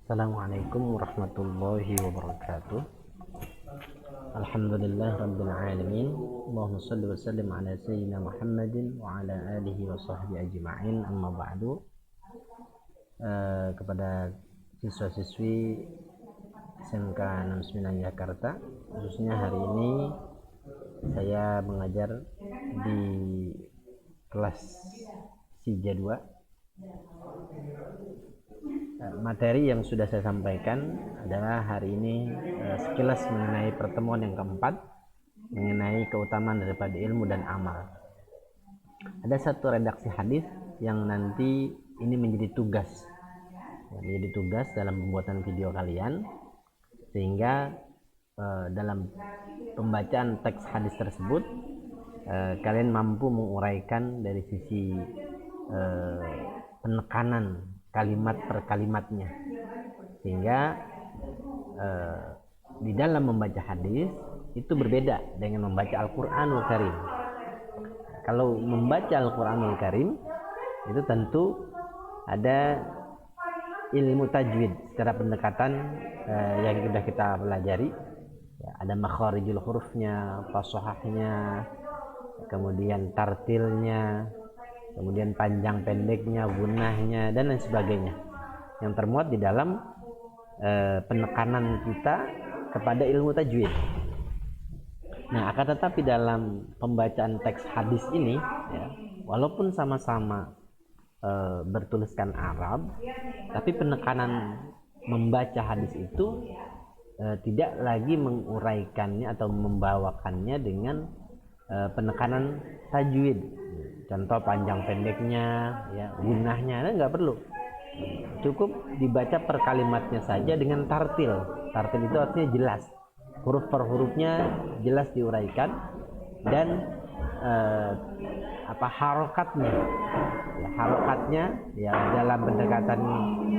Assalamualaikum warahmatullahi wabarakatuh. Alhamdulillah rabbil alamin. Allahumma shalli wa sallim ala sayyidina Muhammadin wa ala alihi wa sahbihi ajma'in. Amma ba'du. Kepada siswa-siswi SMK 69 Jakarta, khususnya hari ini saya mengajar di kelas SIJA 2. Materi yang sudah saya sampaikan adalah hari ini sekilas mengenai pertemuan yang keempat, mengenai keutamaan daripada ilmu dan amal. Ada satu redaksi hadis yang nanti ini menjadi tugas dalam pembuatan video kalian, sehingga dalam pembacaan teks hadis tersebut kalian mampu menguraikan dari sisi penekanan kalimat per kalimatnya, sehingga di dalam membaca hadis itu berbeda dengan membaca Al-Quranul Karim. Kalau membaca Al-Quranul Karim itu tentu ada ilmu tajwid secara pendekatan yang sudah kita pelajari ya, ada makharijul hurufnya, fasahahnya, kemudian tartilnya, kemudian panjang pendeknya, gunahnya, dan lain sebagainya, yang termuat di dalam penekanan kita kepada ilmu tajwid. Nah, akan tetapi dalam pembacaan teks hadis ini ya, walaupun sama-sama bertuliskan Arab, tapi penekanan membaca hadis itu tidak lagi menguraikannya atau membawakannya dengan penekanan tajwid. Contoh panjang pendeknya, ya, gunahnya, nggak perlu. Cukup dibaca per kalimatnya saja dengan tartil. Tartil itu artinya jelas, huruf per hurufnya jelas diuraikan, dan harokatnya, ya, dalam pendekatan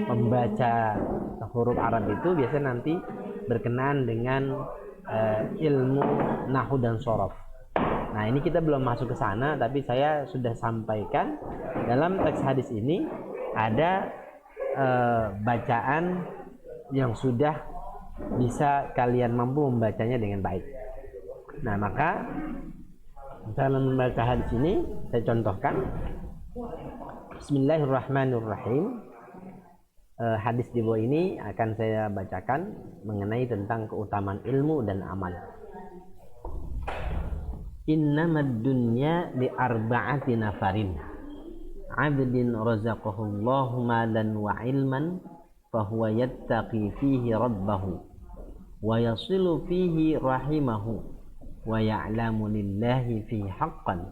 membaca huruf Arab itu biasanya nanti berkenaan dengan ilmu nahwu dan shorof. Nah, ini kita belum masuk ke sana, tapi saya sudah sampaikan dalam teks hadis ini ada bacaan yang sudah bisa kalian mampu membacanya dengan baik. Nah, maka dalam membaca hadis ini saya contohkan. Bismillahirrahmanirrahim. Hadis di bawah ini akan saya bacakan mengenai tentang keutamaan ilmu dan amal. Innamad dunya li arba'ati nafarin, 'abdin razaqahullahu malan wa ilman fahuwa yattaqi fihi rabbahu wa yasilu fihi rahimahu wa ya'lamu lillahi fihi haqqan.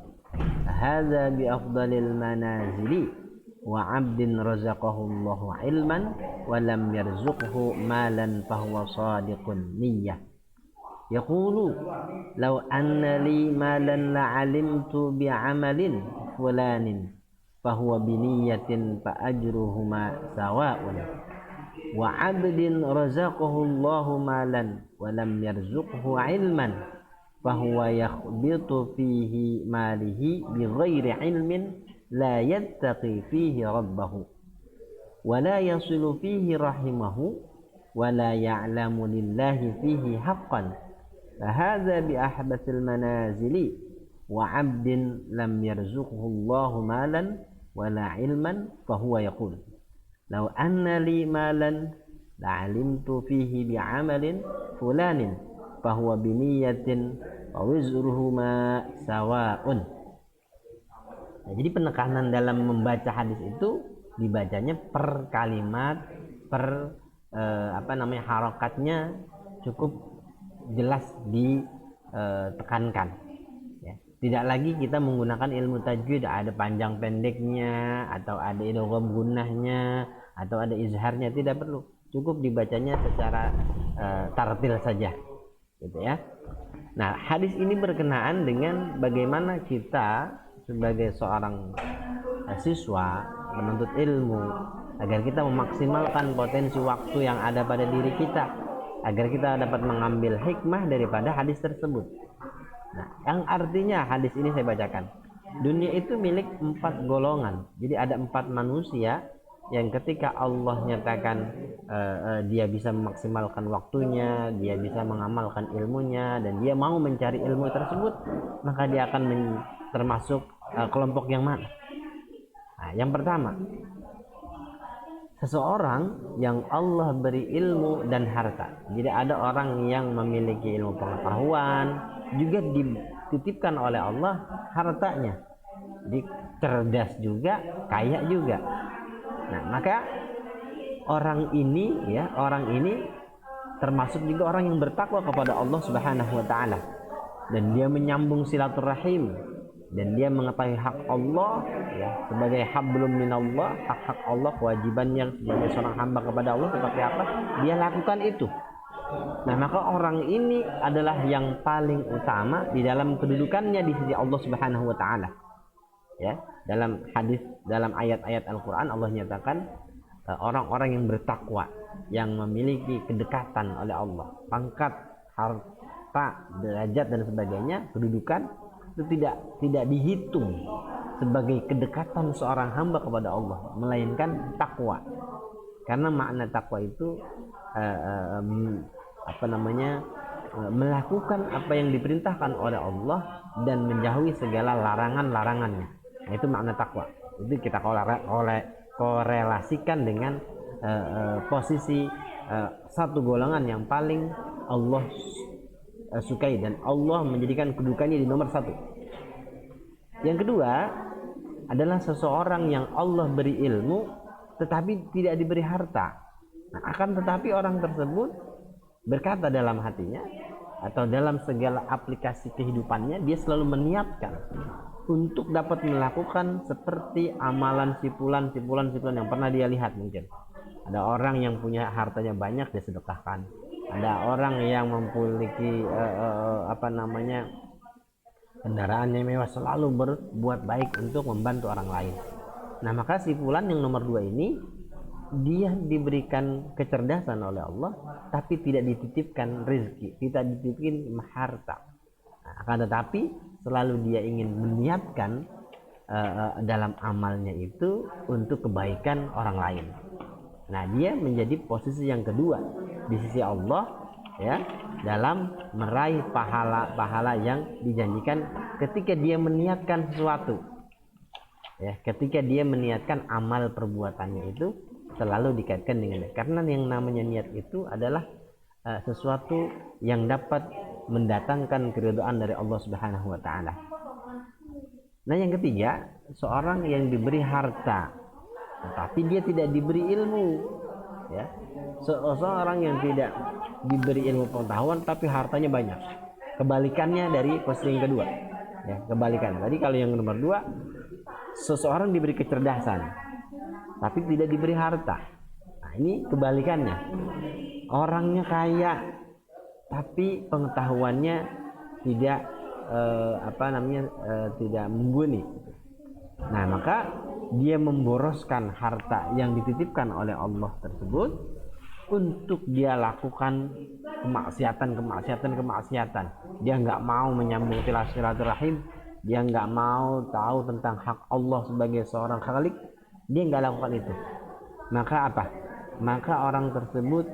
Hadza bi afdalil manazili wa 'abdin razaqahullahu ilman wa lam yarzuqhu malan fahuwa shadiqun niyyah. Yaqulu law anna li malan la'alimtu bi'amalin fulanin fahuwa biniyatin fa ajruhuma sawa'un wa 'abdin razaqahu Allahu malan wa lam yarzuqhu 'ilman fahuwa yakhbitu fihi malihi bighairi 'ilmin la yattaqi fihi rabbahu wa la yasilu fihi rahimahu wa la ya'lamu lillahi fihi haqqan. Hadza bi ahbasil manazili wa 'abdin lam yarzuqhu Allahu malan wala ilman fahuwa yaqul law anna li malan la'alimtu fihi bi'amalin fulanin fahuwa biniyatin wa wizruhuma sawa'un. Nah, jadi penekanan dalam membaca hadis itu dibacanya per kalimat, per harokatnya cukup jelas ditekankan ya. Tidak lagi kita menggunakan ilmu tajwid, ada panjang pendeknya, atau ada idgham gunahnya, atau ada izharnya, tidak perlu. Cukup dibacanya secara tartil saja gitu ya. Nah, hadis ini berkenaan dengan bagaimana kita sebagai seorang siswa menuntut ilmu agar kita memaksimalkan potensi waktu yang ada pada diri kita, agar kita dapat mengambil hikmah daripada hadis tersebut. Nah, yang artinya hadis ini saya bacakan, dunia itu milik 4 golongan. Jadi ada 4 manusia yang ketika Allah nyatakan dia bisa memaksimalkan waktunya, dia bisa mengamalkan ilmunya, dan dia mau mencari ilmu tersebut, maka dia akan termasuk kelompok yang mana? Nah, yang pertama, seseorang yang Allah beri ilmu dan harta. Jadi ada orang yang memiliki ilmu pengetahuan, juga dititipkan oleh Allah hartanya. Jadi cerdas juga, kaya juga. Nah, maka orang ini termasuk juga orang yang bertakwa kepada Allah Subhanahu wa taala, dan dia menyambung silaturahim, dan dia mengetahui hak Allah, ya, sebagai hablum minallah, hak-hak Allah, kewajibannya sebagai seorang hamba kepada Allah seperti apa, dia lakukan itu. Nah, maka orang ini adalah yang paling utama di dalam kedudukannya di sisi Allah Subhanahu wa taala. Ya, dalam hadis, dalam ayat-ayat Al-Qur'an Allah nyatakan orang-orang yang bertakwa, yang memiliki kedekatan oleh Allah, pangkat, harta, derajat dan sebagainya, kedudukan, itu tidak dihitung sebagai kedekatan seorang hamba kepada Allah, melainkan takwa. Karena makna takwa itu melakukan apa yang diperintahkan oleh Allah dan menjauhi segala larangan-larangannya. Nah, itu makna takwa. Itu kita korelasikan dengan posisi satu golongan yang paling Allah sukai dan Allah menjadikan kedudukannya di nomor satu. Yang kedua adalah seseorang yang Allah beri ilmu tetapi tidak diberi harta. Nah, akan tetapi orang tersebut berkata dalam hatinya atau dalam segala aplikasi kehidupannya, dia selalu meniatkan untuk dapat melakukan seperti amalan sipulan yang pernah dia lihat. Mungkin ada orang yang punya hartanya banyak, dia sedekahkan. Ada orang yang memiliki kendaraannya mewah, selalu berbuat baik untuk membantu orang lain. Nah, maka sipulan yang nomor 2 ini, dia diberikan kecerdasan oleh Allah tapi tidak dititipkan rezeki, tidak dititipkan harta. Nah, akan tetapi selalu dia ingin meniatkan dalam amalnya itu untuk kebaikan orang lain. Nah, dia menjadi posisi yang kedua di sisi Allah, ya, dalam meraih pahala yang dijanjikan ketika dia meniatkan sesuatu. Ya, ketika dia meniatkan amal perbuatannya itu selalu dikaitkan dengan, karena yang namanya niat itu adalah sesuatu yang dapat mendatangkan keridhaan dari Allah Subhanahu wa taala. Nah, yang ketiga, seorang yang diberi harta tetapi dia tidak diberi ilmu, ya. Seorang yang tidak diberi ilmu pengetahuan tapi hartanya banyak. Kebalikannya dari posisi yang kedua. Ya, kebalikan. Tadi kalau yang nomor 2, seseorang diberi kecerdasan tapi tidak diberi harta. Nah, ini kebalikannya. Orangnya kaya tapi pengetahuannya tidak tidak mumpuni. Nah, maka dia memboroskan harta yang dititipkan oleh Allah tersebut untuk dia lakukan kemaksiatan. Dia nggak mau menyambung silaturahim, dia nggak mau tahu tentang hak Allah sebagai seorang khalik, dia nggak lakukan itu. Maka apa? Maka orang tersebut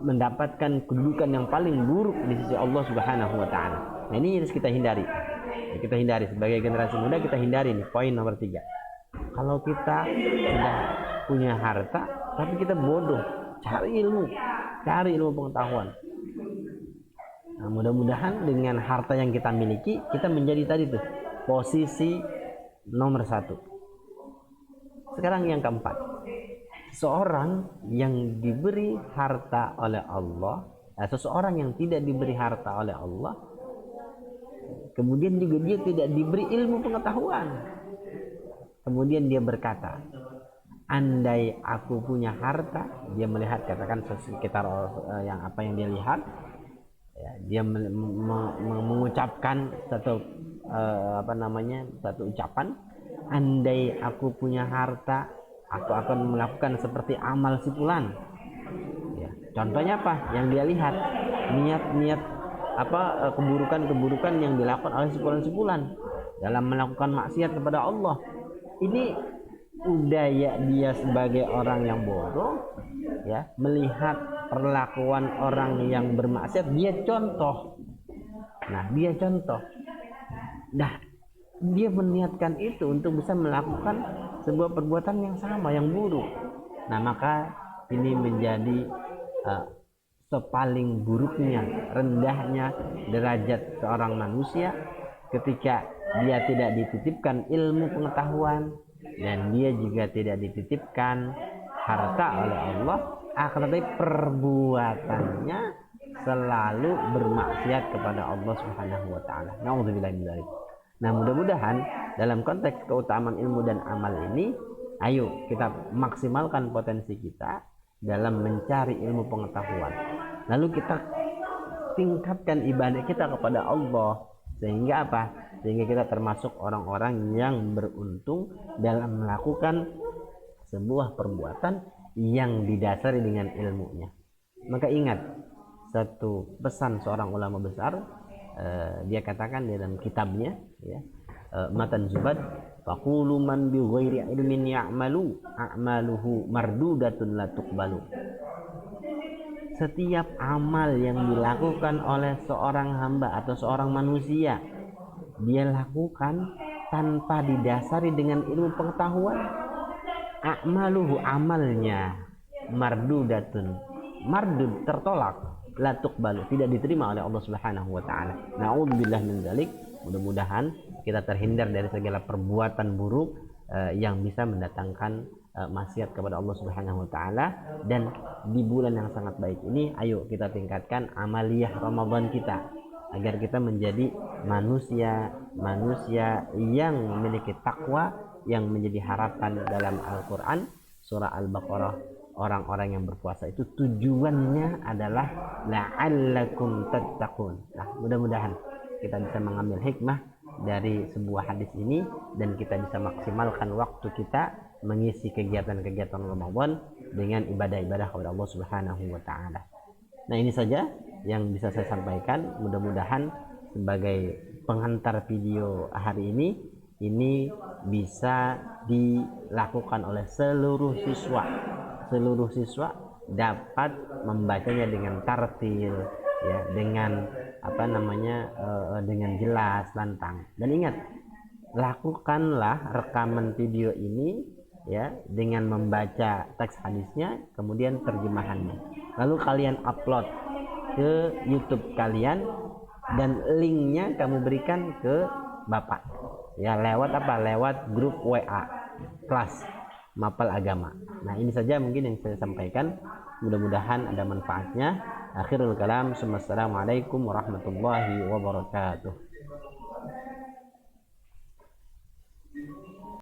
mendapatkan kedudukan yang paling buruk di sisi Allah Subhanahu wa taala. Nah, ini harus kita hindari. Kita hindari sebagai generasi muda, kita hindari nih poin nomor 3. Kalau kita sudah punya harta tapi kita bodoh, cari ilmu pengetahuan. Nah, mudah-mudahan dengan harta yang kita miliki, kita menjadi tadi tuh posisi nomor 1. Sekarang yang keempat, seorang yang diberi harta oleh Allah, seseorang yang tidak diberi harta oleh Allah, kemudian juga dia tidak diberi ilmu pengetahuan. Kemudian dia berkata, andai aku punya harta, dia melihat, katakan sekitar yang apa yang dia lihat, ya, dia mengucapkan satu ucapan, andai aku punya harta, aku akan melakukan seperti amal sipulan. Ya, contohnya apa? Yang dia lihat, niat keburukan yang dilakukan oleh sipulan-sipulan dalam melakukan maksiat kepada Allah. Ini budaya dia sebagai orang yang bodoh, ya, melihat perlakuan orang yang bermaksiat, dia contoh. Nah, dia contoh. Nah, dia meniatkan itu untuk bisa melakukan sebuah perbuatan yang sama, yang buruk. Nah, maka ini menjadi sepaling buruknya, rendahnya derajat seorang manusia ketika dia tidak dititipkan ilmu pengetahuan dan dia juga tidak dititipkan harta oleh Allah, akan tetapi perbuatannya selalu bermaksiat kepada Allah Subhanahu wa taala. Nauzubillah min dzalik. Nah, mudah-mudahan dalam konteks keutamaan ilmu dan amal ini, ayo kita maksimalkan potensi kita dalam mencari ilmu pengetahuan. Lalu kita tingkatkan ibadah kita kepada Allah, sehingga apa? Sehingga kita termasuk orang-orang yang beruntung dalam melakukan sebuah perbuatan yang didasari dengan ilmunya. Maka ingat satu pesan seorang ulama besar, dia katakan di dalam kitabnya, ya, Matan Zubad, faqulu man bi ghairi ilmin ya'malu a'maluhu mardudatun la tuqbalu. Setiap amal yang dilakukan oleh seorang hamba atau seorang manusia, dia lakukan tanpa didasari dengan ilmu pengetahuan, a'maluhu, amalnya, mardudatun, mardud, tertolak, la tuqbalu, tidak diterima oleh Allah Subhanahu wa taala. Nauzubillah min dzalik. Mudah-mudahan kita terhindar dari segala perbuatan buruk yang bisa mendatangkan maksiat kepada Allah Subhanahu wa taala. Dan di bulan yang sangat baik ini, ayo kita tingkatkan amaliyah Ramadan kita agar kita menjadi manusia yang memiliki takwa, yang menjadi harapan dalam Al-Qur'an. Surah Al-Baqarah, orang-orang yang berpuasa itu tujuannya adalah la'allakum tattaqun. Nah, mudah-mudahan kita bisa mengambil hikmah dari sebuah hadis ini dan kita bisa maksimalkan waktu kita mengisi kegiatan-kegiatan Ramadan dengan ibadah-ibadah kepada Allah Subhanahu wa taala. Nah, ini saja yang bisa saya sampaikan. Mudah-mudahan sebagai pengantar video hari ini bisa dilakukan oleh seluruh siswa. Seluruh siswa dapat membacanya dengan tartil, ya, dengan dengan jelas, lantang. Dan ingat, lakukanlah rekaman video ini, ya, dengan membaca teks hadisnya, kemudian terjemahannya. Lalu kalian upload ke YouTube kalian dan linknya kamu berikan ke Bapak, ya, lewat apa? Lewat grup WA kelas mapel agama. Nah, ini saja mungkin yang saya sampaikan. Mudah-mudahan ada manfaatnya. Akhirul kalam, assalamualaikum warahmatullahi wabarakatuh.